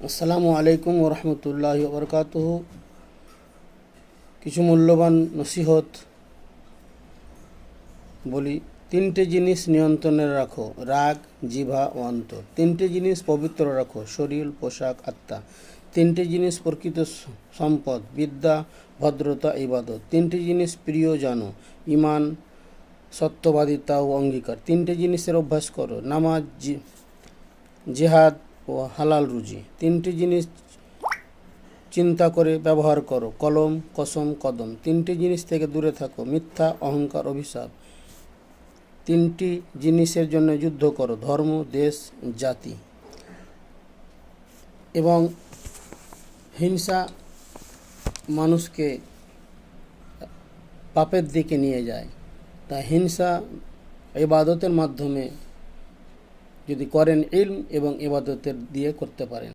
আসসালামু আলাইকুম ওরহমতুল্লাহি ওবরকাতুহু। কিছু মূল্যবান নসিহত বলি। তিনটে জিনিস নিয়ন্ত্রণে রাখো: রাগ, জিহ্বা ও অন্তর। তিনটে জিনিস পবিত্র রাখো: শরীর, পোশাক, আত্মা। তিনটে জিনিস প্রকৃত সম্পদ: বিদ্যা, ভদ্রতা, ইবাদত। তিনটে জিনিস প্রিয় জানো: ঈমান, সত্যবাদিতা ও অঙ্গীকার। তিনটে জিনিসের অভ্যাস করো: নামাজ, জিহাদ ও হালাল রুজি। তিনটি জিনিস চিন্তা করে ব্যবহার করো: কলম, কসম, কদম। তিনটি জিনিস থেকে দূরে থাকো: মিথ্যা, অহংকার, অভিশাপ। তিনটি জিনিসের জন্য যুদ্ধ করো: ধর্ম, দেশ, জাতি। এবং হিংসা মানুষকে পাপের দিকে নিয়ে যায়। তা হিংসা ইবাদতের মাধ্যমে যদি করেন, ইলম এবং ইবাদতের দিয়ে করতে পারেন।